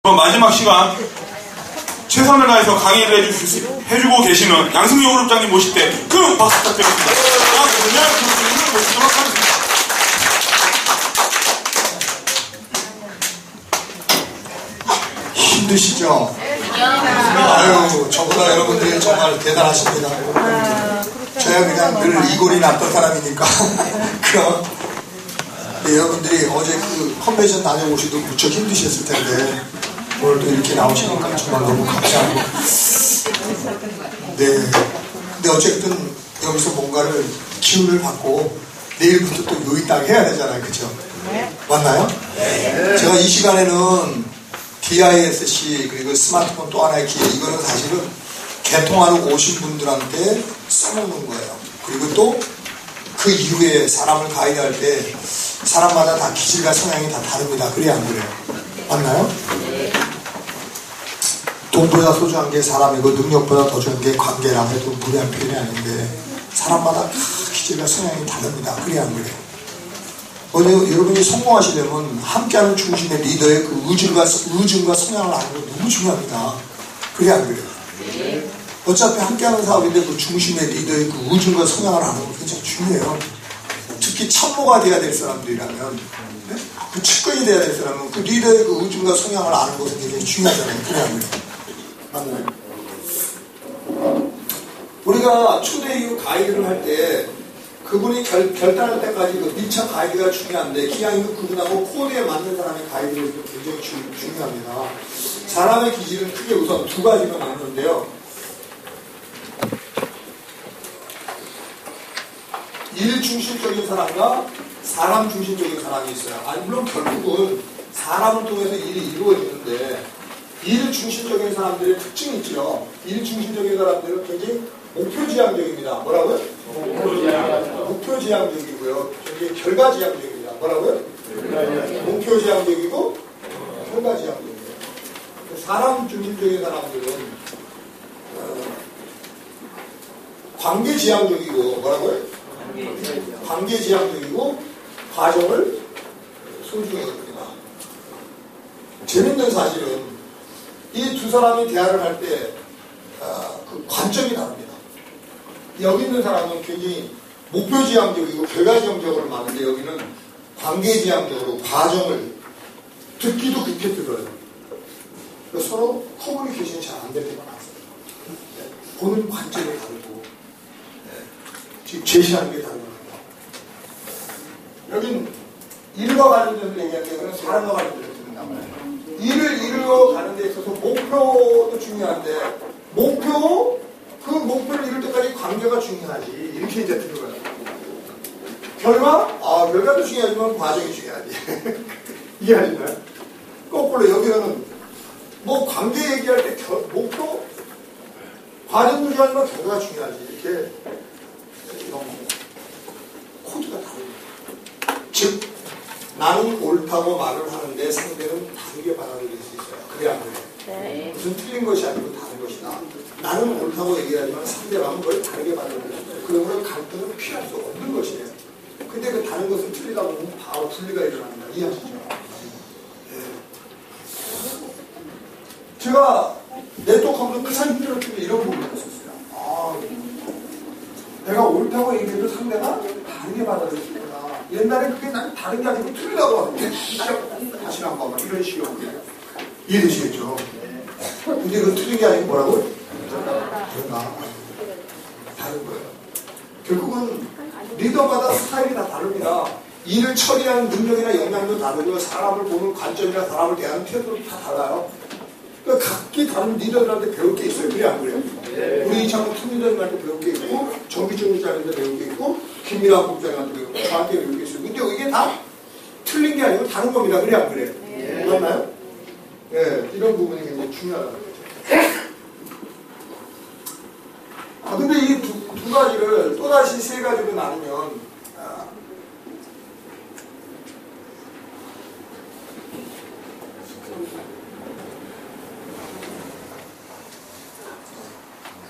그럼 마지막 시간 최선을 다해서 강의를 해주고 계시는 양승희 호흡장님 모실 때 큰 박수 부탁드리겠습니다. 그러면 교수님을 모시도록 하겠습니다. 힘드시죠? 아유, 저보다 여러분들이 정말 대단하십니다. 저야 그냥 늘 이골이 났던 사람이니까. 그럼 여러분들이 어제 그 컨벤션 다녀오시도 무척 힘드셨을 텐데 오늘 또 이렇게 나오시니까 정말 너무 감사하고. 네. 근데 어쨌든 여기서 뭔가를 기운을 받고 내일부터 또 요이딱 해야 되잖아요. 그죠? 맞나요? 제가 이 시간에는 DISC 그리고 스마트폰 또 하나의 기회, 이거는 사실은 개통하러 오신 분들한테 써놓는 거예요. 그리고 또 그 이후에 사람을 가이드할 때 사람마다 다 기질과 성향이 다 다릅니다. 그래 안 그래요? 맞나요? 돈보다 소중한 게 사람이고 능력보다 더 좋은 게 관계라 해도 무리한 표현이 아닌데 사람마다 다 기질과 성향이 다릅니다. 그래 안 그래요? 여러분이 성공하시려면 함께하는 중심의 리더의 그 의중과 성향을 아는 건 너무 중요합니다. 그래 안 그래요? 어차피 함께하는 사업인데 그 중심의 리더의 그 의중과 성향을 아는 건 굉장히 중요해요. 특히 참모가 돼야 될 사람들이라면, 네? 그 측근이 돼야 될 사람은 그 리더의 그 의중과 성향을 아는 것은 굉장히 중요하잖아요. 그래 안 그래요? 맞나요? 우리가 초대 이후 가이드를 할 때 그분이 결단할 때까지 그 밀착 가이드가 중요한데 기왕이면 그분하고 코드에 맞는 사람의 가이드가 굉장히 중요합니다. 사람의 기질은 크게 우선 두 가지로 나누는데요. 일 중심적인 사람과 사람 중심적인 사람이 있어요. 아니 물론 결국은 사람을 통해서 일이 이루어지는데 일 중심적인 사람들의 특징이 있죠. 일 중심적인 사람들은 굉장히 목표지향적입니다. 뭐라고요? 목표지향적이고요. 굉장히 결과지향적입니다. 뭐라고요? 목표지향적이고 결과지향적이에요. 사람 중심적인 사람들은 관계지향적이고 뭐라고요? 관계지향적이고 과정을 소중히 여깁니다. 재밌는 사실은 이 두 사람이 대화를 할 때 그 관점이 다릅니다. 여기 있는 사람은 굉장히 목표지향적이고 결과지향적으로 많은데 여기는 관계지향적으로 과정을 듣기도 그렇게 들어요. 그래서 서로 커뮤니케이션이 잘 안 될 때가 많습니다. 보는 관점이 다르고 지금 제시하는 게 다릅니다. 여긴 일과 관련돼서 얘기할 때 그는 사람과 관련돼서 듣는단 말이에요. 일을 이루어 가는 데 있어서 목표도 중요한데 그 목표를 이룰 때까지 관계가 중요하지. 이렇게 이제 들어가요. 결과도 중요하지만 과정이 중요하지. 이해하시나요? 거꾸로 여기서는 뭐 관계 얘기할 때 목표, 과정도 중요하지만 결과가 중요하지. 이렇게 코드가 다릅니다. 즉 나는 옳다고 말을 하는데 상대는 다르게 받아들일 수 있어요. 그래 안 그래요? 네. 무슨 틀린 것이 아니고 다른 것이다. 나는 옳다고 얘기하지만 상대방은 그걸 다르게 받아들일 수 있어요. 그러므로 갈등은 피할 수 없는 것이에요. 근데 그 다른 것은 틀리다 보면 바로 분리가 일어납니다. 이해하시죠? 네. 제가 네트워크하면서 가장 힘들었던 게 이런 부분이었었어요. 내가 옳다고 얘기해도 상대가 다르게 받아들이구나. 옛날에 그게 난 다른 게 아니고 틀리다고 하는데 다시 한번 이런 식으로 이해되시겠죠? 근데 그 틀린 게 아니고 뭐라고요? 다른 거예요. 결국은 리더마다 스타일이 다 다릅니다. 일을 처리하는 능력이나 역량도 다르고 사람을 보는 관점이나 사람을 대하는 태도도 다 달라요. 그러니까 각기 다른 리더들한테 배울 게 있어요. 그래 안 그래요? 네. 우리 이창호 팀리더님한테 배울 게 있고 정기정 기자한테 배울 게 있고 김미란 국장한테 배울 게 있고 저한테 배울 게 있어요. 근데 이게 다 틀린 게 아니고 다른 겁니다. 그래 안 그래요? 네. 맞나요? 네. 이런 부분이 굉장히 중요하다는 거죠. 근데 이 두 가지를 또다시 세 가지로 나누면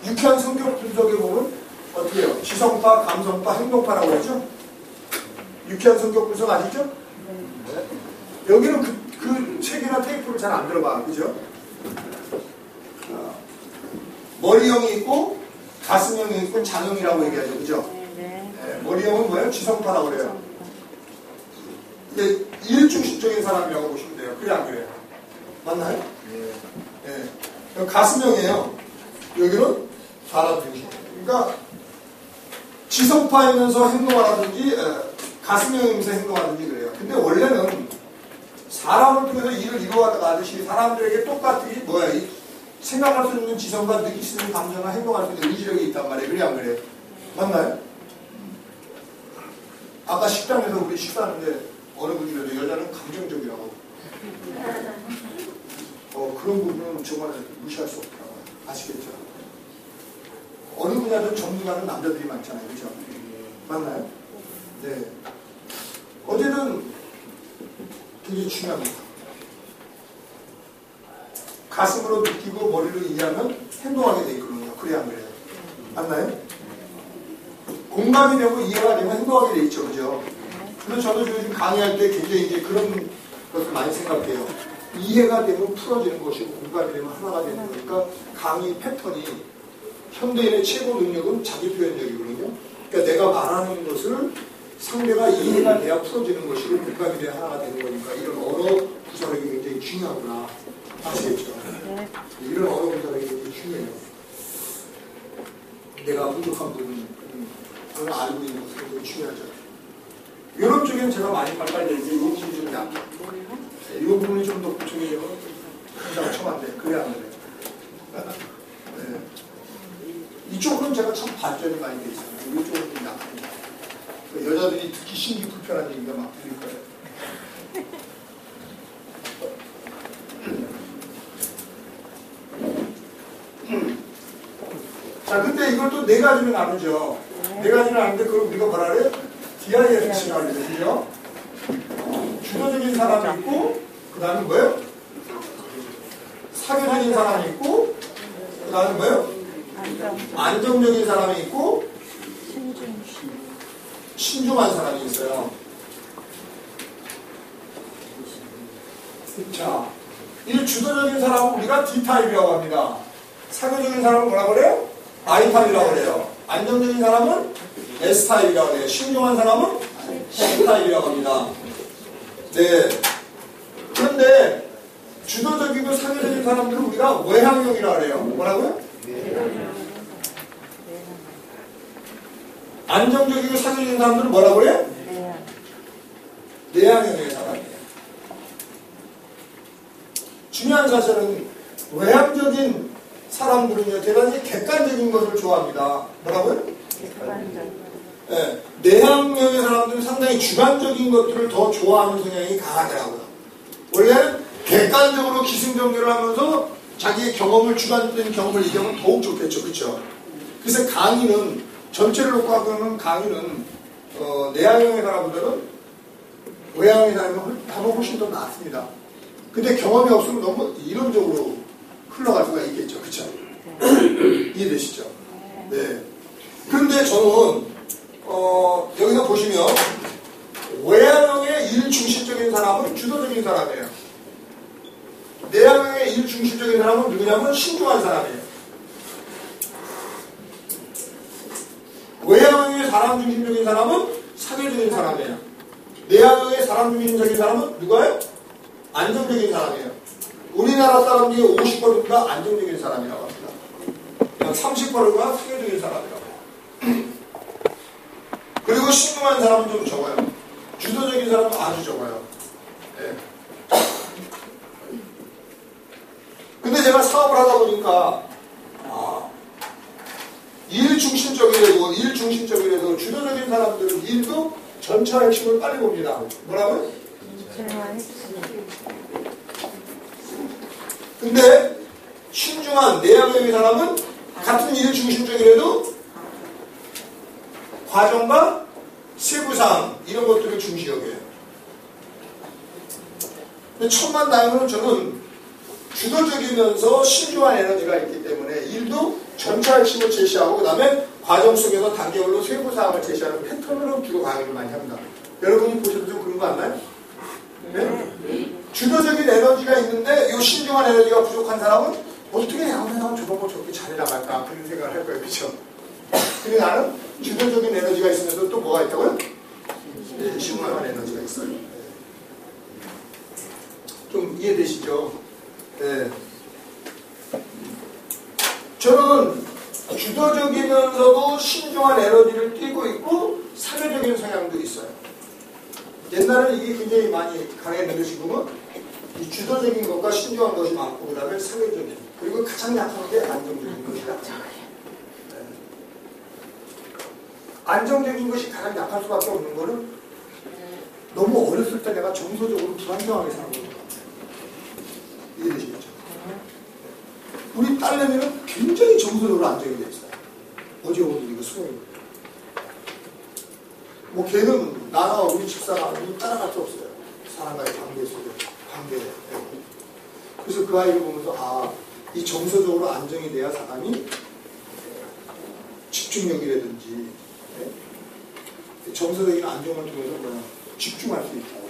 유쾌한 성격 분석에 보면 어떻게 해요? 지성파, 감성파, 행동파라고 하죠? 유쾌한 성격 분석 아시죠? 네. 여기는 그 책이나 테이프를 잘 안 들어봐. 그죠? 머리형이 있고 가슴형이 있고 장형이라고 얘기하죠. 그죠? 머리형은 뭐예요? 지성파라고 그래요. 이게 일중심적인 사람이라고 보시면 돼요. 그래 안 그래요? 맞나요? 네. 가슴형이에요. 여기는 사람 중심. 그러니까 지성파이면서 행동하라든지 가슴형이면서 행동하든지 그래요. 근데 원래는 사람을 통해서 일을 이루어가듯이 사람들에게 똑같이 뭐야 생각할 수 있는 지성과 느낄 수 있는 감정과 행동할 수 있는 의지력이 있단 말이에요. 그래 안 그래? 맞나요? 아까 식당에서 우리 식사하는데 어느 분이 그래도 여자는 감정적이라고. 그런 부분은 정말 무시할 수 없더라고요. 아시겠죠? 어느 분야든 전문가는 남자들이 많잖아요. 그렇죠? 맞나요? 네. 어쨌든 굉장히 중요합니다. 가슴으로 느끼고 머리로 이해하면 행동하게 돼 있거든요. 그래 안 그래요? 맞나요? 공감이 되고 이해가 되면 행동하게 돼 있죠. 그죠? 그래서 저도 요즘 강의할 때 굉장히 이제 그런 것을 많이 생각해요. 이해가 되면 풀어지는 것이고 공감이 되면 하나가 되는 거니까 강의 패턴이 현대인의 최고 능력은 자기 표현력이거든요. 그러니까 내가 말하는 것을 상대가 이해가 돼야 풀어지는 것이고 공감이 돼야 하나가 되는 거니까 이런 언어 구사력이 굉장히 중요하구나. 아시겠죠? 이런 언어 구사력이 굉장히 중요해요. 내가 부족한 부분, 그걸 알고 있는 것이 굉장히 중요하죠. 이런 쪽엔 제가 많이 발달되는 게 이 부분이 좀 약해요. 이 부분이 좀 더 보충이 되면 굉장히 첨한데 그래 안 그래요? 네. 이쪽으로는 제가 참 발전이 많이 돼 있어요. 이쪽은 좀 약합니다. 여자들이 듣기 신기 불편한 얘기가 막 들릴 거예요. 자, 근데 이걸 또 네 가지로 나누죠. 네 가지로 나누는데 그걸 우리가 뭐라 그래요? DISC라고 그래요. 그죠? 주도적인 사람이 있고, 그 다음에 뭐예요? 사교적인 사람이 있고, 그 다음에 뭐예요? 안정적인 사람이 있고, 신중한 사람이 있어요. 자, 이 주도적인 사람은 우리가 D타입이라고 합니다. 사교적인 사람은 뭐라고 그래요? I타입이라고 그래요. 안정적인 사람은 S타입이라고 그래요. 신중한 사람은 C타입이라고 합니다. 네. 그런데 주도적이고 사교적인 사람들은 우리가 외향형이라고 그래요. 뭐라고요? 안정적이고 사교적인 사람들은 뭐라고 그래요? 내향형의 사람이에요. 중요한 사실은 외향적인 사람들은요, 대단히 객관적인 것을 좋아합니다. 뭐라고요? 네, 내향형의 사람들은 상당히 주관적인 것들을 더 좋아하는 성향이 강하더라고요. 원래 객관적으로 기승전결을 하면서 자기의 경험을, 주관적인 경험을 얘기하면 더욱 좋겠죠. 그렇죠? 그래서 강의는, 전체를 놓고 하면 강의는 내향형의 사람들은 외향형의 사람은 훨씬 더 낫습니다. 근데 경험이 없으면 너무 이론적으로 흘러갈 수가 있겠죠. 그렇죠? 이해되시죠? 네. 그런데 저는 여기서 보시면 외향형의 일중심적인 사람은 주도적인 사람이에요. 내향형의 일중심적인 사람은 누구냐면 신중한 사람이에요. 외향형의 사람 중심적인 사람은 사교적인 사람이에요. 내향형의 사람 중심적인 사람은 누가요? 안정적인 사람이에요. 우리나라 사람 중에 50%가 안정적인 사람이라고 합니다. 30%가 사교적인 사람이라고 해요. 그리고 신중한 사람은 좀 적어요. 주도적인 사람은 아주 적어요. 네. 근데 제가 사업을 하다 보니까 일 중심적이라도 주도적인 사람들은 일도 전체와 핵심을 빨리 봅니다. 뭐라고요? 근데 신중한 내향형의 사람은 같은 일 중심적이라도 과정과 세부사항 이런 것들을 중시 여겨요. 근데 천만다행으로 저는 주도적이면서 신중한 에너지가 있기 때문에 일도 전체 핵심을 제시하고 그 다음에 과정 속에서 단계별로 세부사항을 제시하는 패턴으로 주로 강의를 많이 합니다. 여러분이 보셔도 좀 그런 거 안 나요? 네? 주도적인 에너지가 있는데 이 신중한 에너지가 부족한 사람은 어떻게 양산하면 저런 거 저렇게 잘 나갈까 그런 생각을 할 거예요. 그렇죠? 근데 나는 주도적인 에너지가 있으면서 또 뭐가 있다고요? 네, 신중한 에너지가 있어요. 네. 좀 이해되시죠? 네. 저는 주도적이면서도 신중한 에너지를 띠고 있고 사교적인 성향도 있어요. 옛날에는 이게 굉장히 많이 강했는데 지금은 이 주도적인 것과 신중한 것이 많고 그 다음에 사교적인 그리고 가장 약한 게 안정적인 것이 약해요. 네. 안정적인 것이 가장 약할 수밖에 없는 거는 너무 어렸을 때 내가 정서적으로 불안정하게 사는 것 같아요. 이해되시겠죠? 우리 딸내미는 굉장히 정서적으로 안정이 돼 있어요. 어제 오늘 이거 수능이. 뭐 걔는 나나 우리 집사람이 따라갈 수 없어요. 사람과의 관계 속에 관계. 그래서 그 아이를 보면서 아, 이 정서적으로 안정이 돼야 사람이 집중력이라든지 정서적인 안정을 통해서 뭐냐 집중할 수 있다고.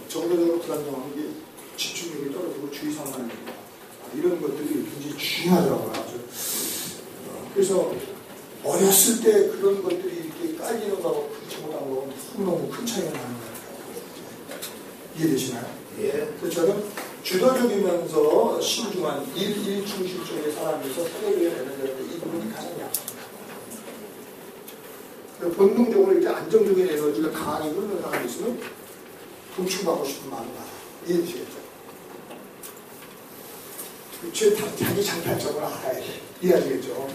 정서적으로 불안정한 게 집중력이 떨어지고 주의 산만해집니다. 이런 것들이 굉장히 중요하더라고요. 그래서 어렸을 때 그런 것들이 이렇게 깔리는 거하고 그렇지 못한 거하고 너무 큰 차이가 나는 거예요. 이해되시나요? 예. 그래서 저는 주도적이면서 신중한 일중심적인 사람에서 사회적인 에너지를 이 부분이 가장 약합니다. 본능적으로 이렇게 안정적인 에너지가 강하게 흐르는 사람이 있으면 동충받고 싶은 마음이 많아요. 이해되시겠죠? 자기 장단점을 알아야 돼. 이해하시겠죠?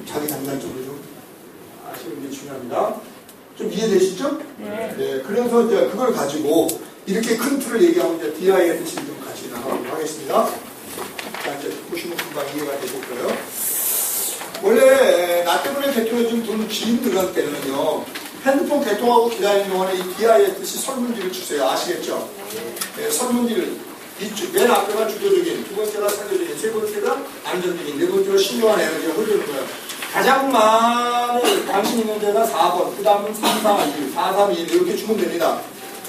자기 장단점을 좀 아시는 게 중요합니다. 좀 이해되시죠? 네. 그래서 이제 그걸 가지고 이렇게 큰 틀을 얘기하면 이제 DISC를 좀 같이 나가보도록 하겠습니다. 자, 이제 보시면 금방 이해가 되실 거예요. 원래 나 때문에 개통해준 분 지인들한 때는요, 핸드폰 개통하고 기다리는 동안에 이 DISC 설문지를 주세요. 아시겠죠? 네, 설문지를 맨 앞에가 주도적인, 두 번째가 사교적인, 세 번째가 안정적인, 네 번째가 신중한 에너지가 흐르는 거예요. 가장 많은 관심 있는 데가 4번, 그 다음은 3, 4, 1, 4, 3, 1 이렇게 주면 됩니다.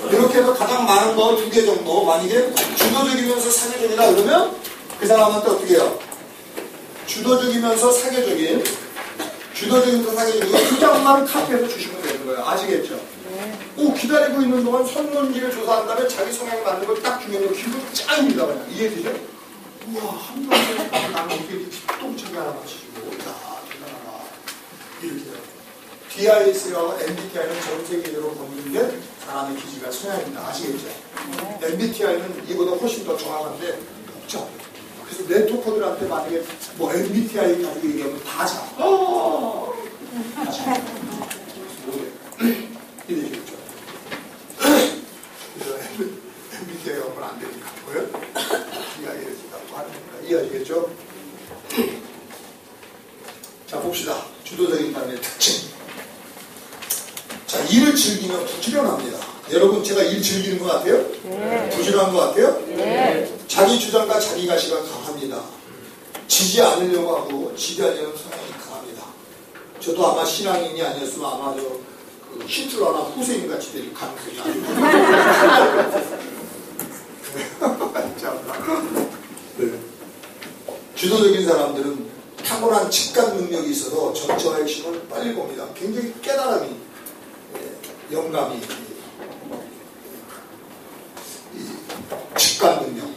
이렇게 해서 가장 많은 거 2개 정도, 만약에 주도적이면서 사교적이다 그러면 그 사람한테 어떻게 해요? 주도적이면서 사교적인, 주도적이면서 사교적인 그 장만 카피해서 주시면 되는 거예요. 아시겠죠? 기다리고 있는 동안 설문지를 조사한 다음에 자기 성향에 맞는 걸 딱 주면 기분 짱입니다. 그냥. 이해되죠? 우와, 한 명에 나는 어떻게 똥차게 하나 마시고, 야, 대단하다. 이렇게 해요. DISC와 MBTI는 전 세계적으로 범인데 사람의 기질과 성향입니다. 아시겠죠? MBTI는 이보다 훨씬 더 정확한데, 없죠? 그래서 네트워커들한테 만약에 뭐 MBTI 가지고 얘기하면 다 자. 이해되시겠죠? 그래서 MBTI 하면 안 되니까 뭐요? DISC라고 하는 겁니다. 이해하시겠죠? 자, 봅시다. 주도적인 사람의 특징. 자, 일을 즐기면 부지런합니다. 여러분, 제가 일 즐기는 것 같아요? 네. 부지런한 것 같아요? 네. 자기 주장과 자기 가시가 강합니다. 지지 않으려고 하고 지지하려는 성향이 강합니다. 저도 아마 신앙인이 아니었으면 아마 히틀러나 후세인 같이 될 가능성이 아주 네. 주도적인 사람들은 탁월한 직감 능력이 있어서 전체와 핵심을 빨리 봅니다. 굉장히 깨달음이, 영감이, 직감 능력.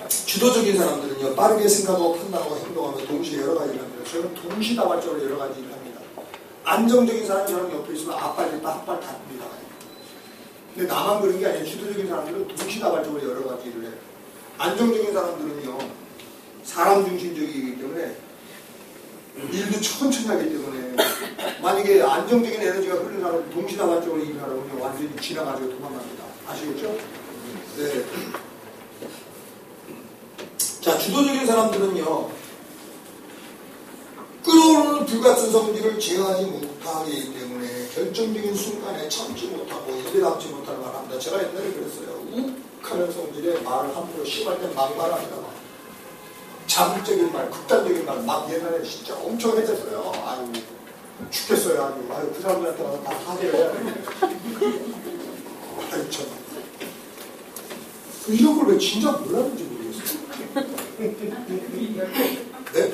주도적인 사람들은요, 빠르게 생각하고 판단하고 행동하며 동시에 여러 가지를 합니다. 저는 동시다발적으로 여러 가지 일을 합니다. 안정적인 사람이 저랑 옆에 있으면 앞발 다 듭니다. 근데 나만 그런 게 아니에요. 주도적인 사람들은 동시다발적으로 여러 가지 일을 해요. 안정적인 사람들은요, 사람 중심적이기 때문에 일도 천천히 하기 때문에 만약에 안정적인 에너지가 흐르는 사람은 동시다발적으로 일을 하려면 완전히 지나가지고 도망갑니다. 아시겠죠? 네. 자, 주도적인 사람들은요, 끌어오르는 불같은 성질을 제어하지 못하기 때문에 결정적인 순간에 참지 못하고 입에 담지 못하는 말 합니다. 제가 옛날에 그랬어요. 욱하는 성질에 말을 함부로 심할 때 막말합니다. 자극적인 말, 극단적인 말, 막 옛날에 진짜 엄청 했었어요. 아유, 죽겠어요. 아유, 그 사람들한테 가서 다 사죄를 해야 돼요. 아유, 참. 이런 걸 왜 진짜 몰랐는지 모르겠어요. 네?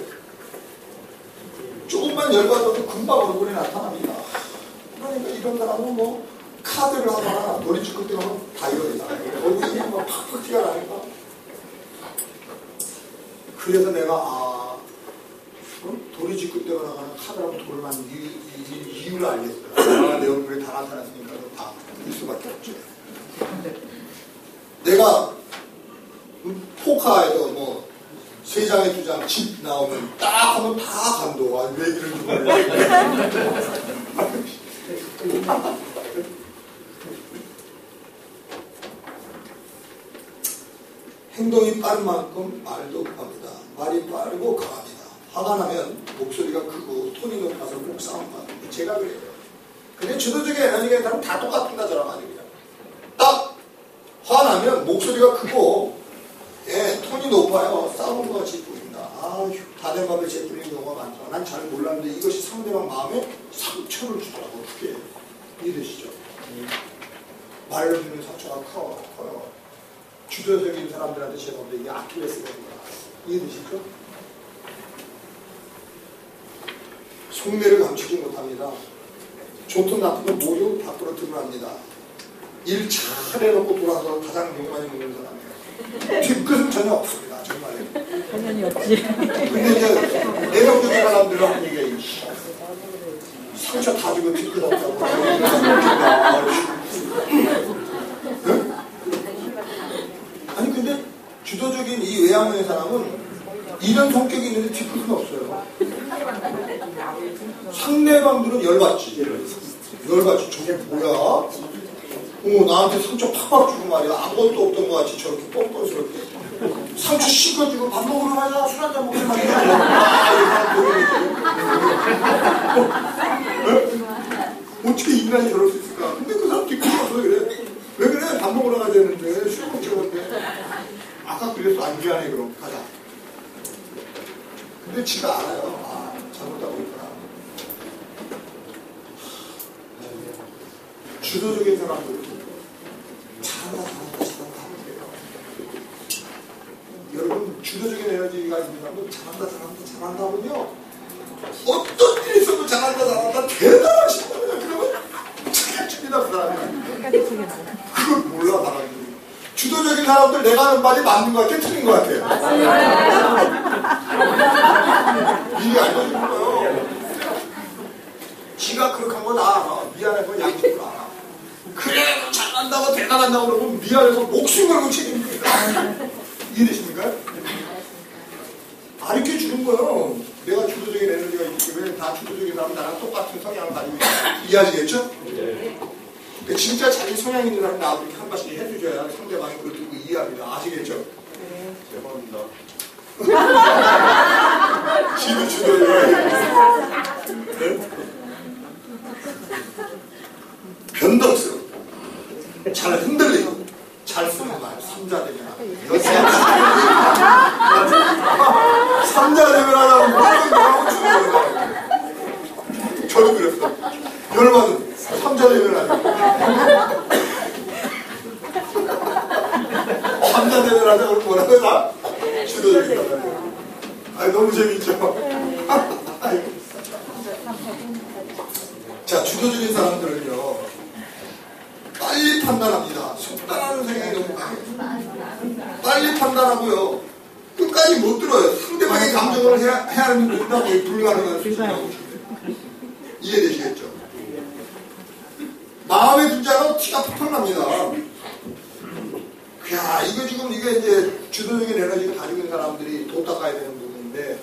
조금만 열받아도 금방 얼굴에 나타납니다. 그러니까 이런 사람은 뭐 카드를 하거나 머리축 때 하면 다이어리다. 얼굴이 막 팍팍 티가 나니까. 그래서 내가 도리지급 때거나 가는 카드라고 돌을 만 이유를 알겠더라. 내 얼굴에 다 나타났으니까 다 일 수밖에 없죠. 내가 포카에서 뭐 3장에 2장 집 나오면 딱 하면 다 감동. 아, 왜 그런지 모르겠어. 행동이 빠른 만큼 말도 급합니다. 말이 빠르고 강합니다. 화가 나면 목소리가 크고 톤이 높아서 꼭 싸움을 하는데 제가 그래요. 근데 주도적인 에너지가 있다면 다 똑같은다 저랑 아니 그냥. 딱 화나면 목소리가 크고 톤이 높아요. 싸우는 것 같이 보입니다. 아휴, 다들 마음에 재뿌리는 경우가 많죠. 난 잘 몰랐는데 이것이 상대방 마음에 상처를 주더라고. 그게 이해되시죠? 말로 주는 상처가 커요. 주도적인 사람들한테 제가 보는데 이게 아킬레스건입니다. 이해되시죠? 속내를 감추지 못합니다. 좋든 나쁘든 모두 밖으로 드러납니다. 일 잘해놓고 돌아서 가장 욕 많이 먹는 사람이에요. 뒤끝은 전혀 없습니다. 정말로. 당연히 없지. 근데 이제 내성적인 사람들은 하는 얘기가 상처 다 주고 뒤끝 없다고. 네? 아니 근데 주도적인 이 외향의 사람은 이런 성격이 있는데 뒤끝은 없어요. 상대방들은 열받지. 저게 뭐야? 나한테 상처 팍팍 주고 말이야. 아무것도 없던 것 같이 저렇게 뻔뻔스럽게. 상처 씻어주고 밥 먹으러 가자. 술 한잔 먹으러 가자. 어떻게 인간이 저럴 수 있을까? 근데 그 사람 뒤끝이 없어 그래. 왜 그래? 밥 먹으러 가자는데 술 먹자고 하는데 아까 그래서 안 미안해 그럼 가자. 근데 지가 알아요. 잘못하고 있구나. 주도적인 사람들은 잘한다 하면 돼요. 여러분 주도적인 에너지가 있는 사람은 잘한다 하면요 어떤 일이 있어도 잘한다 대단하신 거예요. 그러면 책임집니다 그 사람이. 그걸 몰라 사람들이. 주도적인 사람들 내가 하는 말이 맞는 것 같아 틀린 것 같아. 이게 알려주는 거예요. 지가 그렇게 한 거 다 알아. 미안한 건 양심으로 알아. 그래 잘한다고 대단한다고 그러면 미안해서 목숨 걸고 책임집니다. 이해되십니까? 가르쳐 주는 거예요. 내가 주도적인 에너지가 있기 때문에 다 주도적인 사람 나랑 똑같은 성향을 가지고 있다. 이해하시겠죠? 네. 진짜 자기 성향 있는 사람 나하고 이렇게 한 번씩 해주셔야 상대방이 그걸 듣고 이해합니다. 아시겠죠? 네. 죄송합니다. 지도 주도적인 네? 변덕스러워. 잘 흔들리고 잘 쓰는 말. 삼자대면 삼자대면 하라고 뭐라고 주는 거야. 저도 그랬어. 열받은 삼자대면 하라고. 삼자대면 하자고 뭐라고 해라. 주도적이다. 너무 재밌죠. 자, 주도적인 사람들은요 빨리 판단합니다. 속단하는 생각이 너무 강해요. 빨리 판단하고요 끝까지 못 들어요. 상대방의 감정을 헤아리는 것보다 거의 불가능한 수준이라고 보시면 이해되시겠죠? 마음의 분자로 티가 팍팍 납니다. 야, 이게 이제 주도적인 에너지를 가지고 있는 사람들이 돈 닦아야 되는 부분인데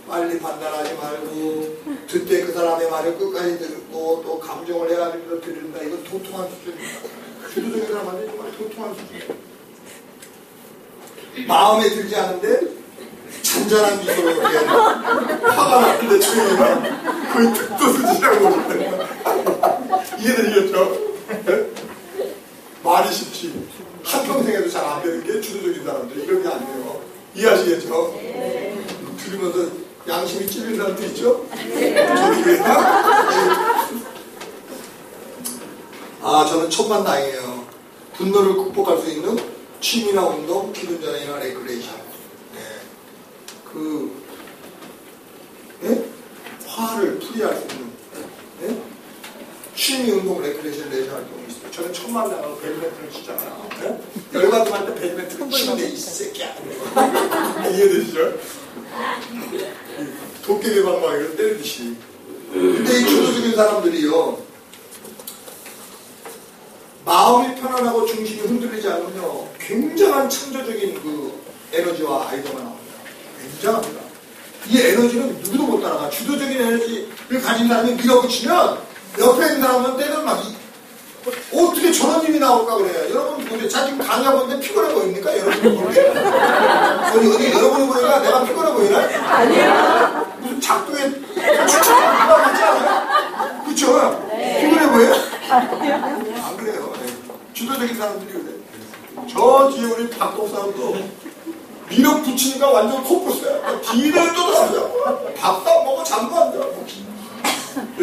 빨리 판단하지 말고 듣때 그 사람의 말을 끝까지 듣고 또 감정을 헤아리면서 들은다. 이건 도통한 수준입니다. 주도적인 사람한테 정말 도통한 수준이에요. 마음에 들지 않은데 잔잔한 미소로 이렇게 화가 났는데 조용히가 거의 특도수지라고 그러는데 이해되겠죠? 네? 말이 쉽지 한평생에도 잘 안 되는 게 주도적인 사람들 이런 게 안 돼요. 이해하시겠죠? 네. 들으면서 양심이 찔린 사람도 있죠? 저도 그래요? 저는 천만다행이에요. 분노를 극복할 수 있는 취미나 운동, 기분 전환이나 레크레이션. 화를 풀이할 수 있는 취미 운동, 레크레이션, 레저 활동이 있어요. 저는 천만 나가고 배드민턴을 치잖아요. 열받으면 때 배드민턴을 치는데 이 새끼야. 이해되시죠? 도깨비 방망이를 때리듯이. 근데 이 주도적인 사람들이요, 마음이 편안하고 중심이 흔들리지 않으면요, 굉장한 창조적인 그 에너지와 아이디어가 나옵니다. 굉장합니다. 이 에너지는 누구도 못 따라가. 주도적인 에너지를 가진 사람이 밀어붙이면 옆에 있는 사람한테는 막 어떻게 저런 힘이 나올까 그래요. 여러분 보세요. 자 지금 강의하고 있는데 피곤해 보입니까? 여러분이 보세요. 어디 여러분이 보니까 내가 피곤해 보이나? 아니요. 무슨 작두에 추천가 같지 않아요? 그쵸? 네. 피곤해 보여요? 아니요. 안 그래요. 네. 주도적인 사람들이 그래. 저 뒤에 우리 박 독사도 밀어붙이니까 완전 코뿔소야. 뒤를 뜯어가죠. 밥도 안 먹고 잠도 안 자.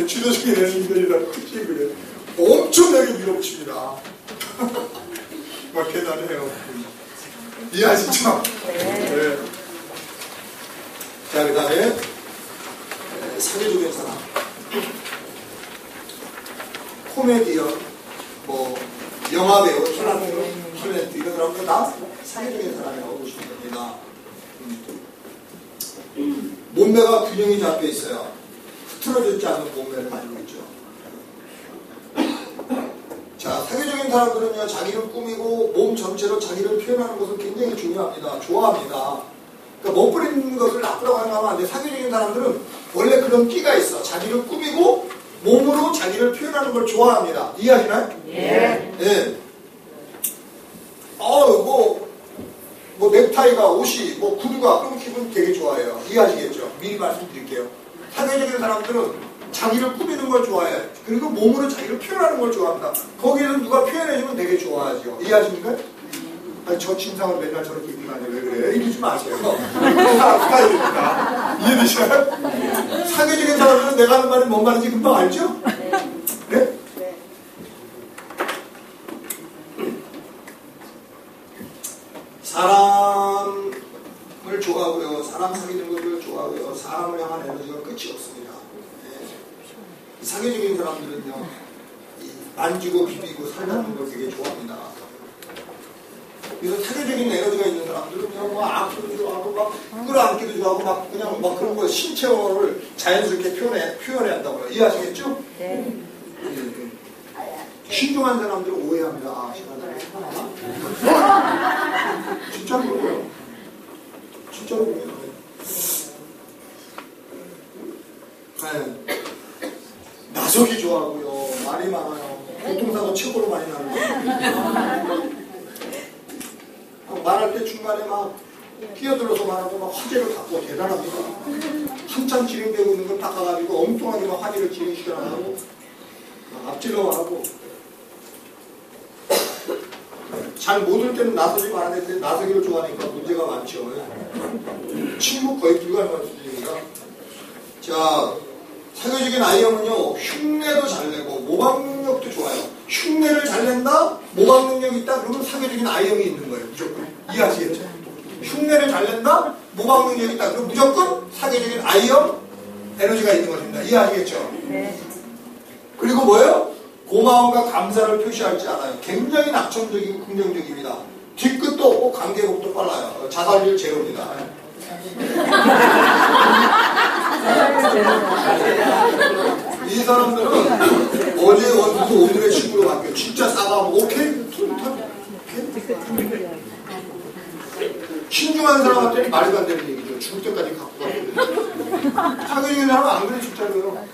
주도적인 에너지들이라는 특징이 그래요. 엄청나게 밀어붙입니다. 막 대단해요. 이해하시죠? 네. 자, 그 다음에 사회적인 사람. 코미디언, 뭐 영화배우, 탤런트 이런 사람들 다 사회적인 사람이라고 보시면 됩니다. 몸매가 균형이 잡혀 있어요. 흐트러지지 않는 몸매를 가지고 있죠. 자, 사회적인 사람들은요, 자기를 꾸미고 몸 전체로 자기를 표현하는 것을 굉장히 중요합니다. 좋아합니다. 그러니까 멋부리는 것을 나쁘다고 생각하면 안 돼. 사회적인 사람들은 원래 그런 끼가 있어. 자기를 꾸미고 몸으로 자기를 표현하는 걸 좋아합니다. 이해하시나요? 예. 예. 뭐 넥타이가, 옷이, 뭐 구두가, 그럼 기분 되게 좋아해요. 이해하시겠죠? 미리 말씀드릴게요. 사회적인 사람들은 자기를 꾸미는 걸 좋아해요. 그리고 몸으로 자기를 표현하는 걸 좋아합니다. 거기에는 누가 표현해주면 되게 좋아하죠. 이해하십니까? 아니, 저 침상을 맨날 저렇게 입고 다녀. 왜 그래요? 이러지 마세요. 스타일입니다. 이해되시나요? 사회적인 사람들은 내가 하는 말이 뭔 말인지 금방 알죠? 네? 사람을 좋아하고요. 사람 사귀는 것을 좋아하고요. 사람을 향한 에너지가 끝이 없습니다. 네. 사회적인 사람들은요, 만지고 비비고 살다는 걸 되게 좋아합니다. 그래서 사회적인 에너지가 있는 사람들은요, 뭐 안기도 좋아하고, 막 끌어안기도 좋아하고, 막 그냥 막 그런 거 신체어를 자연스럽게 표현해야 한다고요. 이해하시겠죠? 네. 네. 신중한 사람들은 오해합니다. 아, 진짜로 그래요. 진짜로 그래요. 네. 나서기 좋아하고요. 말이 많아요. 교통사고 최고로 많이 나는 거예요. 말할 때 중간에 막 끼어들어서 말하고 막 화제를 갖고 대단합니다. 한참 진행되고 있는 걸 닦아가지고 엉뚱하게 막 화제를 진행시켜나가고 앞질러 말하고 잘 못 올 때는 나서지 말아야 되는데 나서기를 좋아하니까 문제가 많죠. 침묵 거의 불가능한 수준입니다. 자, 사회적인 아이형은요, 흉내도 잘 내고 모방 능력도 좋아요. 흉내를 잘 낸다? 모방 능력이 있다? 그러면 사회적인 아이형이 있는 거예요. 무조건. 이해하시겠죠? 흉내를 잘 낸다? 모방 능력이 있다? 그럼 무조건 사회적인 아이형 에너지가 있는 것입니다. 이해하시겠죠? 네. 그리고 뭐예요? 고마움과 감사를 표시하지 않아요. 굉장히 낙천적이고 긍정적입니다. 뒤끝도 없고 관계복도 빨라요. 자살률 제로입니다. 이 사람들은 어제 원수 오늘의 친구로 바뀌어요. 진짜 싸가면 오케이? 신중한 사람한테는 말도 안 되는 얘기죠. 죽을 때까지 갖고 가거든요. 사귀는 사람은 안 그래 진짜로요.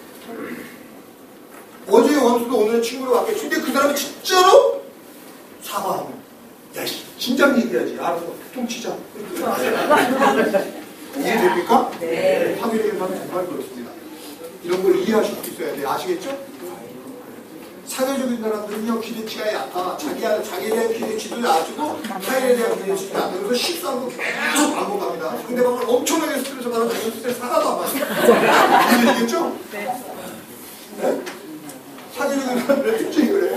어제 원수도 오늘의 친구로 바뀌었지. 근데 그 사람이 진짜로 사과하면 야, 진작 얘기해야지. 알아서 통치자. 이해됩니까? 네. 사귀는 사람은 정말 그렇습니다. 이런 걸 이해하실 수 있어야 돼요. 아시겠죠? 사회적인 사람들은요, 기대치가 약하. 자기에 대한 기대치도 낮추고, 타인에 대한 기대치도 낮고, 그래서 실수한 거 계속 반복합니다. 상대방을 엄청나게 스트레스 받아서 자기 스트레스 하나도 안 받아요. 이해되겠죠? 네. 네? 사회적인 사람들의 특징이 그래요.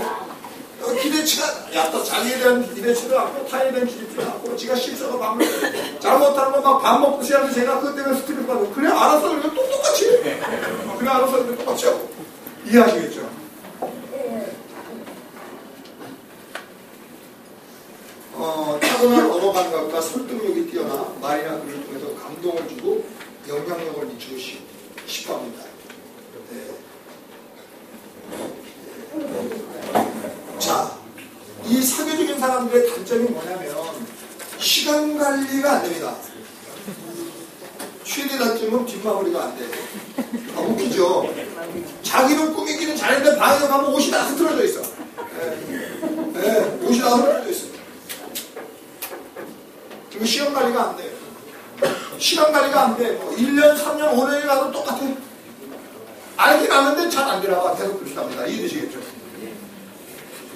기대치 기대치가 얕다. 자기에 대한 기대치도 않고 타인에 대한 기대치도 않고 지가 실수하고 밥을 잘못하는 거 막 밥 먹고 시작하면 제가 그것 때문에 스트레스 받고 그래 알아서 그냥 또 똑같이 해. 그래 알아서 그냥 똑같이 하고. 이해하시겠죠? 타고난 언어 감각과 설득력이 뛰어나 말이나 글을 통해서 감동을 주고 영향력을 미치고 싶어 합니다. 자, 이 사교적인 사람들의 단점이 뭐냐면 시간 관리가 안 됩니다. 최대 단점은 뒷마무리가 안 돼. 아, 웃기죠? 자기는 꾸미기는 잘했는데 방에 가면 옷이 다 흐트러져 있어. 옷이 다 흐트러져 있어. 그리고 시간 관리가 안 돼. 시간 관리가 안 돼. 뭐 1년, 3년, 5년이 가도 똑같아. 알긴 아는데 잘 안 되나봐. 계속 불쌍합니다. 이해되시겠죠?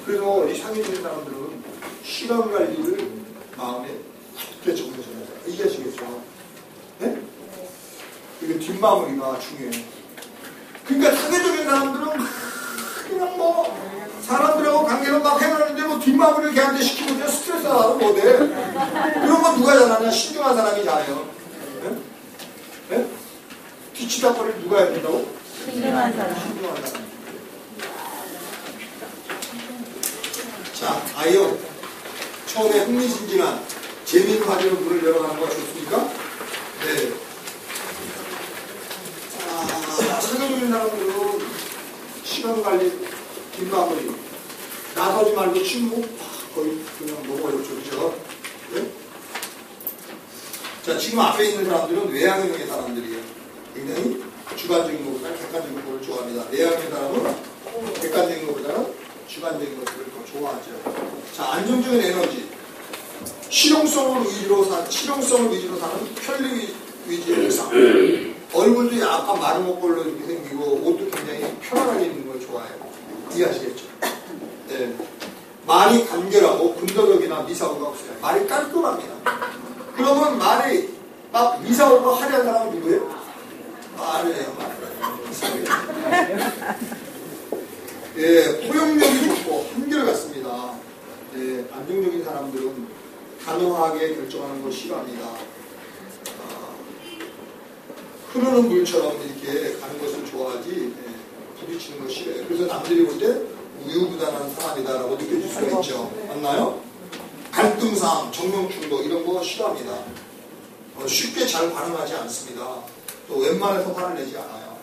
그래서 이 상해적인 사람들은 시간 관리를 마음에 굳게 적용해서 해야 돼요. 이해하시겠죠? 네? 이게 뒷마무리가 중요해요. 그러니까 상해적인 사람들은 그냥 뭐 사람들하고 관계를 막 해놓는데 뭐 뒷마무리를 걔한테 시키고 그냥 스트레스 나도 못해. 그런 건 누가 잘하냐? 신중한 사람이 잘해요. 네? 네? 뒤치다거리를 누가 해야 된다고? 신중한 사람. 신중한 사람. 자, 아이요. 처음에 흥미진진한 재미있는 화제로 문을 열어가는 거 좋습니까? 네. 자, 사교적인 사람들은 시간 관리, 뒷마무리, 나서지 말고 침묵, 거의 그냥 먹어요, 그죠? 네? 자, 지금 앞에 있는 사람들은 외향형의 사람들이에요. 굉장히 주관적인 것보다 객관적인 것을 좋아합니다. 내향형의 사람은 객관적인 것보다는 주관적인 것들을 더 좋아하죠. 자, 안정적인 에너지. 실용성을 위주로 사는 편리 위주의 의상. 얼굴도 약간 마른 목걸로 이렇게 생기고 옷도 굉장히 편안하게 입는 걸 좋아해요. 이해하시겠죠? 네. 말이 간결하고 군더더기나 미사오가 없어요. 말이 깔끔합니다. 그러면 말이 막 미사오가 화려한 사람은 누구예요? 말을 해요. 예, 포용력이 좋고 한결같습니다. 예, 안정적인 사람들은 단호하게 결정하는 걸 싫어합니다. 흐르는 물처럼 이렇게 가는 것을 좋아하지 부딪히는 걸 싫어해요. 그래서 남들이 볼 때 우유부단한 사람이다라고 느껴질 수가 있죠. 맞나요? 갈등상, 정명충도 이런 거 싫어합니다. 쉽게 잘 반응하지 않습니다. 또 웬만해서 화를 내지 않아요.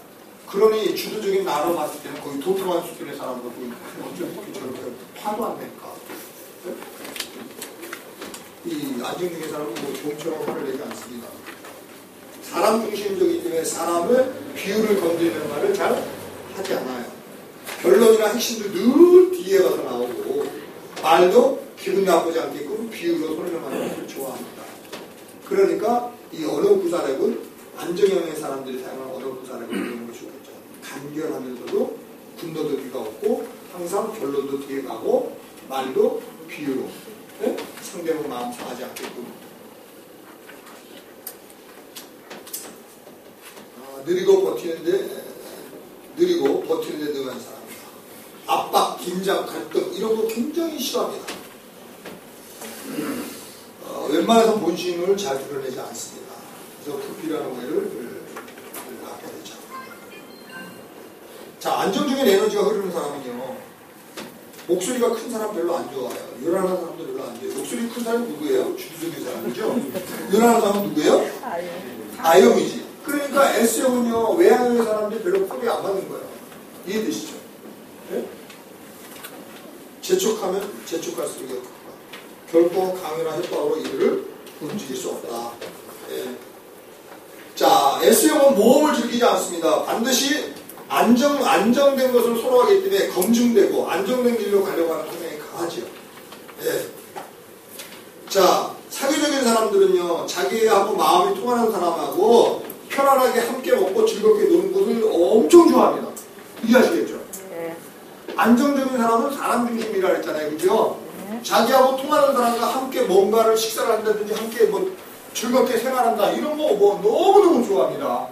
그러니 주도적인 나로 봤을 때는 거의 도톰한 수준의 사람도 어쩜 이렇게 저렇게 화도 안 낼까? 네? 이 안정적인 사람은 뭐 좀처럼 화를 내지 않습니다. 사람 중심적이기 때문에 사람을 비유를 건드리는 말을 잘 하지 않아요. 결론이나 핵심도 늘 뒤에 가서 나오고 말도 기분 나쁘지 않게끔 비유로 설명하는 것을 좋아합니다. 그러니까 이 언어 구사력은 안정형의 사람들이 사용하는 언어 구사력을 이런 것이 좋겠죠. 간결하면서도 군더더기가 없고 항상 결론도 뒤에 가고 말도 비유로 네? 상대방 마음 상하지 않게끔 느리고 버티는데 능한 사람이다. 압박, 긴장, 갈등 이런 거 굉장히 싫어합니다. 웬만해서 본심을 잘 드러내지 않습니다. 그래서 불필요한 오해를 갖게 되죠. 자, 안정적인 에너지가 흐르는 사람은요. 목소리가 큰 사람 별로 안 좋아해요. 요란한 사람도 별로 안 좋아해요. 목소리 큰 사람이 누구예요? 주도적인 사람이죠. 요란한 사람은 누구예요? I형이지. 그러니까 S형은요, 외향형의 사람들이 별로 폼이 안 맞는 거예요. 이해되시죠? 네? 재촉하면 재촉할수록 역효과. 결코 강요나 협박으로 이들을 움직일 수 없다. 네. 자, S형은 모험을 즐기지 않습니다. 반드시 안정된 것을 선호하기 때문에 검증되고 안정된 길로 가려고 하는 성향이 강하죠. 네. 자, 사교적인 사람들은요, 자기하고 마음이 통하는 사람하고 편안하게 함께 먹고 즐겁게 노는 것을 엄청 좋아합니다. 이해하시겠죠? 네. 안정적인 사람은 사람 중심이라 했잖아요. 그죠? 네. 자기하고 통하는 사람과 함께 뭔가를 식사를 한다든지 함께 뭐 즐겁게 생활한다. 이런 거 뭐 너무너무 좋아합니다.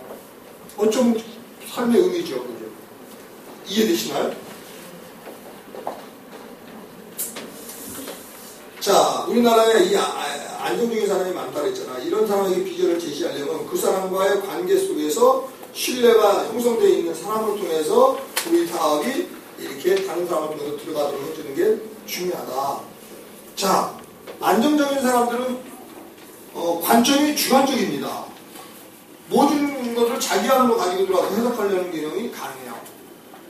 어쩌면 삶의 의미죠. 그죠? 이해되시나요? 자, 우리나라에 이 안정적인 사람이 많다 그랬잖아. 이런 사람에게 비전을 제시하려면 그 사람과의 관계 속에서 신뢰가 형성되어 있는 사람을 통해서 우리 사업이 이렇게 다른 사람을 통해서 들어가도록 해주는 게 중요하다. 자, 안정적인 사람들은 관점이 주관적입니다. 모든 것을 자기 안으로 가지고 들어와서 해석하려는 개념이 가능해요.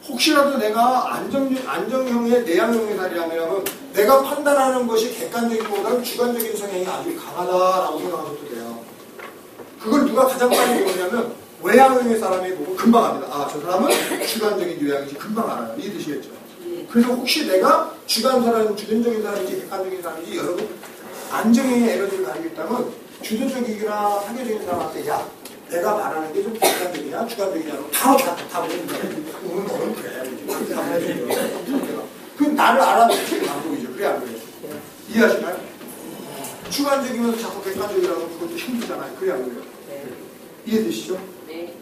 혹시라도 내가 안정형의 내향형의 사람이라면 내가 판단하는 것이 객관적인 것보다는 주관적인 성향이 아주 강하다라고 생각하셔도 돼요. 그걸 누가 가장 빨리 보냐면 외향형의 사람이 보고 금방 압니다. 아, 저 사람은 주관적인 유형인지 금방 알아요. 이해되시겠죠? 그래서 혹시 내가 주관적인 사람인지 객관적인 사람인지 여러분 안정형의 에너지를 가지고 있다면 주도적이거나 상대적인 사람한테 야, 내가 말하는 게 좀 객관적이냐 주관적이냐로 바로 답을 해주는 거예요. 오늘 너는 그래. 답을 해주는 거예요. 그 나를 알아보는 방법이죠. 그래 안 그래요? 이해하시나요? 주관적이면서 자꾸 객관적이라고 그것도 힘들잖아요. 그래 안 그래요? 이해되시죠? 네.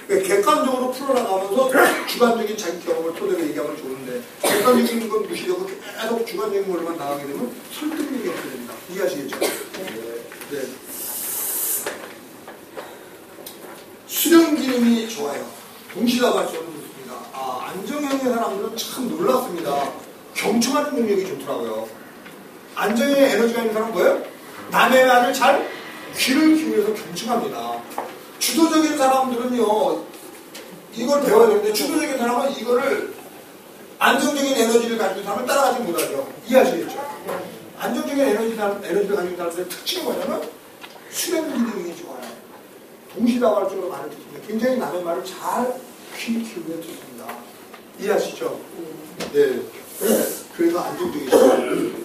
그러니까 객관적으로 풀어나가면서 주관적인 자기 경험을 토대로 얘기하면 좋은데 객관적인 건 무시하고 계속 주관적인 걸로만 나가게 되면 설득력이 없게 됩니다. 이해하시겠죠? 네. 수령 기능이 좋아요. 동시다발적으로 좋습니다. 안정형의 사람들은 참 놀랐습니다. 경청하는 능력이 좋더라고요. 안정형의 에너지가 있는 사람은 뭐예요? 남의 말을 잘 귀를 기울여서 경청합니다. 주도적인 사람들은요, 이걸 배워야 되는데, 주도적인 사람은 이거를 안정적인 에너지를 가지고 사람을 따라가지 못하죠. 이해하시겠죠? 안정적인 에너지를 가지고 사람들의 특징이 뭐냐면, 수령 기능이 좋아요. 동시다발적으로 말을 듣습니다. 굉장히 남의 말을 잘 귀 기울여 듣습니다. 이해하시죠? 네. 그래서 안정적이죠.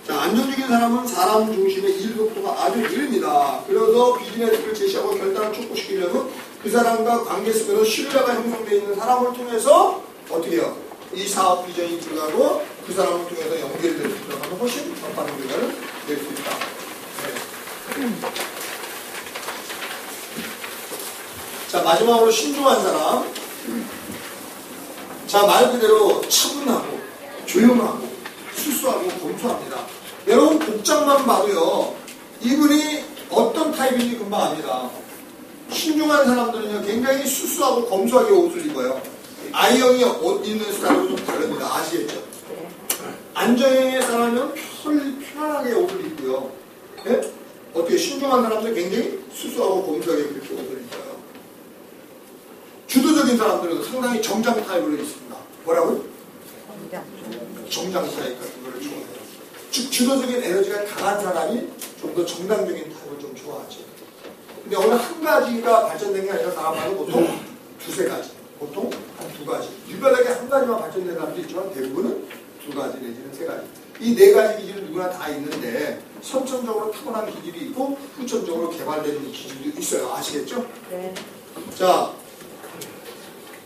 자, 안정적인 사람은 사람 중심의 일 속도가 아주 느립니다. 그래서 비즈니스를 제시하고 결단을 촉구시키려면 그 사람과 관계 속에서 신뢰가 형성되어 있는 사람을 통해서 어떻게 해요? 이 사업 비전이 들어가고 그 사람을 통해서 연결이 될 수 들어가면 훨씬 더 빠른 결과를 낼 수 있다. 네. 자, 마지막으로 신중한 사람. 자, 말 그대로 차분하고 조용하고 수수하고 검소합니다. 여러분 복장만 봐도요, 이분이 어떤 타입인지 금방 압니다. 신중한 사람들은요, 굉장히 수수하고 검소하게 옷을 입어요. I형이 옷 입는 스타일은 좀 다릅니다. 아시겠죠? 안정형의 사람은 편하게 옷을 입고요. 네? 어떻게 신중한 사람들은 굉장히 수수하고 검소하게 그렇게 옷을 입어요. 주도적인 사람들은 상당히 정장 타입으로 있습니다. 뭐라고요? 정장 타입 같은 거를 좋아해요. 즉 주도적인 에너지가 강한 사람이 좀 더 정당적인 타입을 좀 좋아하죠. 근데 어느 한 가지가 발전된 게 아니라 사람마다 보통 두세 가지, 보통 한 두 가지. 유별나게 한 가지만 발전된 사람도 있지만 대부분은 두 가지 내지는 세 가지. 이 네 가지 기질은 누구나 다 있는데 선천적으로 타고난 기질이 있고 후천적으로 개발되는 기질도 있어요. 아시겠죠? 네. 자,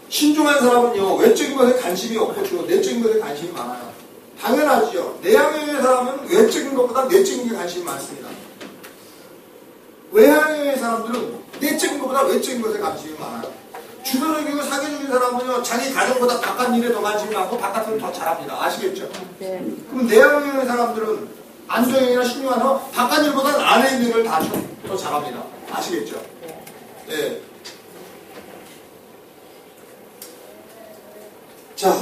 신중한 사람은요, 외적인 것에 관심이 없고 주로 내적인 것에 관심이 많아요. 당연하지요. 내향형의 사람은 외적인 것보다 내적인 게 관심이 많습니다. 외향형의 사람들은 내적인 것보다 외적인 것에 관심이 많아요. 주도적이고 사교적인 사람은요, 자기 가정보다 바깥 일에 더 관심이 많고 바깥을 더 잘합니다. 아시겠죠? 네. 그럼 내향형의 사람들은 안정형이나 신중한 사람 바깥 일보다는 안에 있는 걸 다 더 잘합니다. 아시겠죠? 네. 자,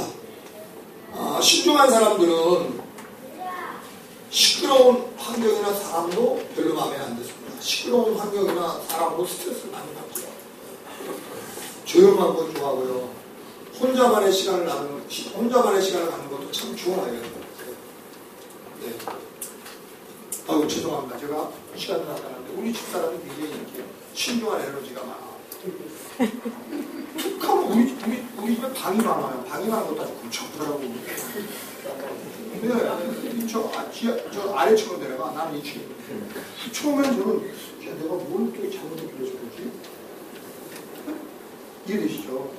신중한 사람들은 시끄러운 환경이나 사람도 별로 마음에 안 듭니다. 시끄러운 환경이나 사람도 스트레스를 많이 받죠. 조용한 걸 좋아하고요. 혼자만의 시간을 갖는 것도 참 좋아해요. 네. 아유, 죄송합니다. 제가 시간을 나가는데 우리 집사람이 굉장히 이렇게 신중한 에너지가 많아. 툭하면 우리 집에 방이 많아요. 방이 많은 것도 아주 굵적하더라고. 근데 저 아래층으로 내려가. 나는 2층. 처음엔 저는 야, 내가 뭘 이렇게 잘못 느껴서 그러지? 이해되시죠?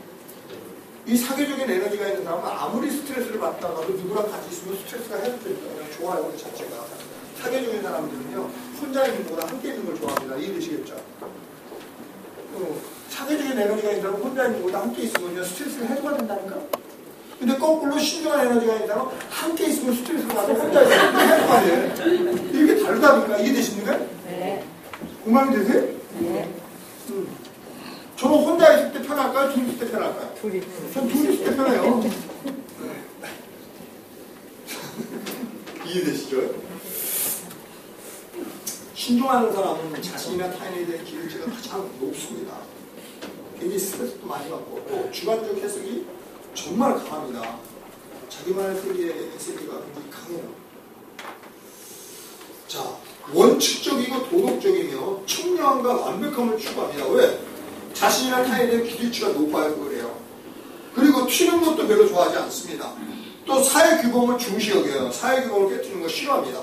이 사교적인 에너지가 있는 사람은 아무리 스트레스를 받다가도 누구랑 같이 있으면 스트레스가 해소되니까 그냥 좋아요. 그 자체가. 사교적인 사람들은요, 혼자 있는 것보다 함께 있는 걸 좋아합니다. 이해되시겠죠? 사교적인 에너지가 있는 사람은 혼자 있는 것보다 함께 있으면 스트레스가 해소가 된다니까? 근데 거꾸로 신중한 에너지가 있다면 함께 있으면 스트레스가 나고 혼자 있으면 할 거 아니에요. 이게 다르다니까. 이해되십니까? 네. 공감이 되세요? 네. 저는 혼자 있을 때 편할까요? 둘이 있을 때 편할까요? 전 둘이 있을 때 편해요. 이해되시죠? 신중하는 사람은 자신이나 타인에 대한 기울기가 가장 높습니다. 굉장히 스트레스도 많이 받고 또 주관적 해석이 정말 강합니다. 자기만의 세계가 굉장히 강해요. 자, 원칙적이고 도덕적이며 청량함과 완벽함을 추구합니다. 왜? 자신이나 타인에 대한 기대치가 높아요. 그래요. 그리고 튀는 것도 별로 좋아하지 않습니다. 또 사회규범을 중시 여겨요. 사회규범을 깨뜨리는 거 싫어합니다.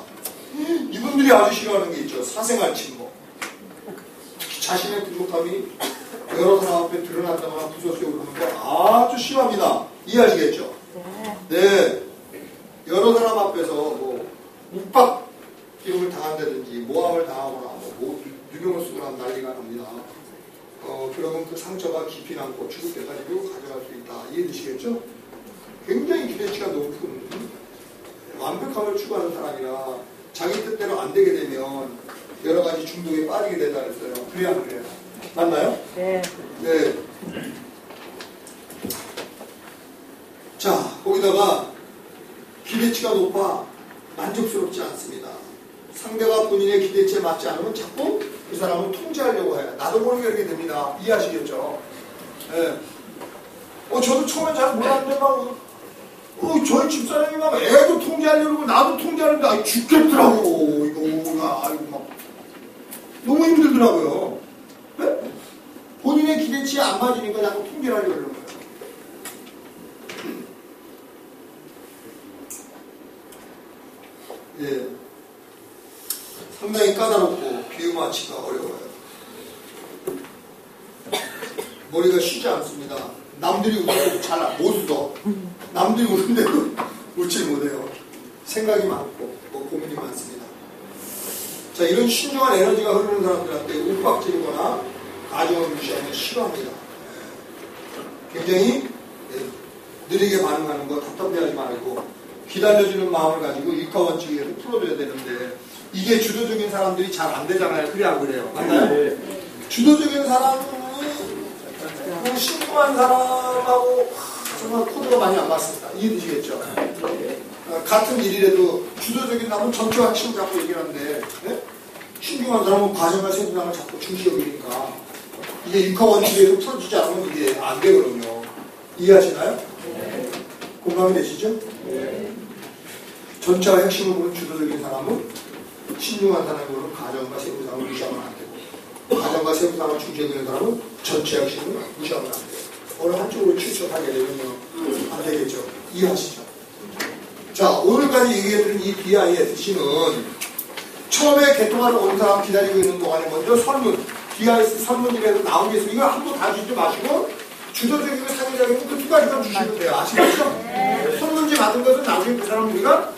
이분들이 아주 싫어하는 게 있죠. 사생활 침범. 특히 자신의 부족함이 여러 사람 앞에 드러난다거나 부서지고 그러는 거 아주 싫어합니다. 이해하시겠죠? 네. 여러 사람 앞에서 뭐 묵박 기름을 당한다든지 모함을 당하거나 뭐 누명을 쓰거나 난리가 납니다. 그러면 그 상처가 깊이 남고 죽을 때까지도 가져갈 수 있다. 이해되시겠죠? 굉장히 기대치가 높은 완벽함을 추구하는 사람이라 자기 뜻대로 안 되게 되면 여러 가지 중독에 빠지게 된다 그랬어요. 그래야 안 그래요? 맞나요? 네. 네. 자, 거기다가 기대치가 높아 만족스럽지 않습니다. 상대가 본인의 기대치에 맞지 않으면 자꾸 그 사람은 통제하려고 해요. 나도 모르게 이렇게 됩니다. 이해하시겠죠? 네. 저도 처음엔 잘 몰랐는데 저희 집사람이 막 애도 통제하려고 그러고 나도 통제하는데 죽겠더라고. 이거 아이고 막 너무 힘들더라고요. 네? 본인의 기대치에 안 맞으니까 자꾸 통제를 하려고 그러는 거예요. 예. 상당히 까다롭고 비유 맞히기가 어려워요. 머리가 쉬지 않습니다. 남들이 웃어도 잘 못 웃어. 남들이 웃는데도 웃지 못해요. 생각이 많고 고민이 많습니다. 자, 이런 신중한 에너지가 흐르는 사람들한테 윽박지르거나 가정을 무시하면 싫어합니다. 굉장히 느리게 반응하는 거 답답해하지 말고 기다려주는 마음을 가지고 육하원칙에서 풀어줘야 되는데 이게 주도적인 사람들이 잘 안 되잖아요. 그래 안 그래요? 맞나요? 네. 주도적인 사람은 신중한 사람하고 정말 코드가 많이 안 맞습니다. 이해되시겠죠? 같은 일이라도 주도적인 사람은 전체와 치고 잡고 얘기하는데 네? 신중한 사람은 과정과 세부상을 자꾸 중시 여기니까 이게 육하원칙에서 풀어주지 않으면 이게 안 되거든요. 이해하시나요? 네. 공감이 되시죠? 네. 전체와 핵심을 보는 주도적인 사람은 신중한 사람으로는 가정과 세부상을 무시하면 안 되고 가정과 세부상을 중시하는 사람은 전체 핵심을 무시하면 안 돼요. 어느 한쪽으로 치우쳐하게 되면요 안 되겠죠. 이해하시죠? 자, 오늘까지 얘기해드린 이 DISC는 처음에 개통하러 온 사람 기다리고 있는 동안에 먼저 설문, DIS 설문지에서 나온 게 있으면 이거 한 번 다 주지 마시고 주도적이고 사회적이고 그 두 가지만 주시면 돼요. 아시겠죠? 설문지 받은 것은 나중에 그 사람 우리가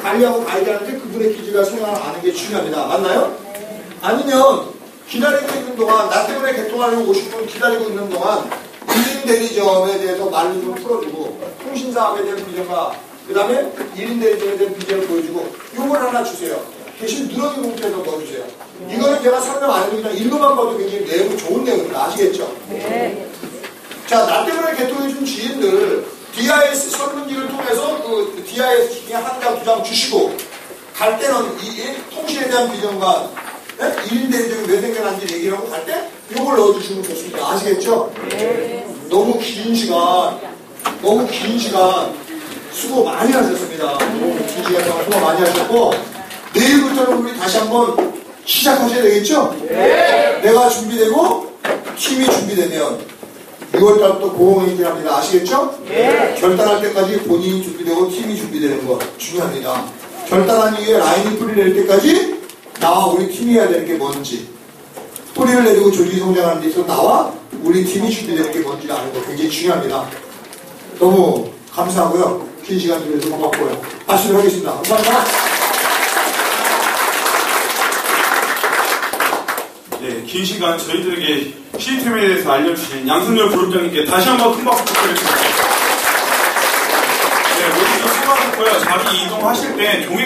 관리하고 가이드하는데 그분의 기지가 생각을 아는 게 중요합니다. 맞나요? 아니면 기다리고 있는 동안 나 때문에 개통하려고 50분 기다리고 있는 동안 1인 대리점에 대해서 말로 좀 풀어주고 통신사업에 대한 비전과 그 다음에 1인 대리점에 대한 비전을 보여주고 요걸 하나 주세요. 대신 누렁이 봉투에서 넣어주세요. 이거는 제가 설명 안 해도 그냥 읽어만 봐도 굉장히 내용 좋은 내용입니다. 아시겠죠? 네. 자, 나 때문에 개통해준 지인들 DIS 설문지를 통해서 그 DIS 중에 한 장, 두 장 주시고 갈 때는 이 통신에 대한 비전과 1인 대리점이 왜 생겨난지 얘기를 하고 갈 때 이걸 넣어주시면 좋습니다. 아시겠죠? 네. 너무 긴 시간 수고 많이 하셨습니다. 2시간 동안 수고 많이 하셨고 내일부터는 우리 다시 한번 시작하셔야 되겠죠? 네. 내가 준비되고 팀이 준비되면 6월달부터 고공행진합니다. 아시겠죠? 네. 결단할 때까지 본인이 준비되고 팀이 준비되는 거 중요합니다. 결단한 이후에 라인이 뿌리 낼 때까지 나와 우리 팀이 해야 되는 게 뭔지 뿌리를 내리고 조직이 성장하는 데 있어서 나와 우리 팀이 준비되는 게 뭔지 아는 거 굉장히 중요합니다. 너무 감사하고요. 긴 시간 주셔서 고맙고요. 마치도록 하겠습니다. 감사합니다. 네, 긴 시간 저희들에게 시스템에 대해서 알려주신 양승열 부총장님께 다시 한번 큰 박수 부탁드립니다. 자리 이동하실 때 종이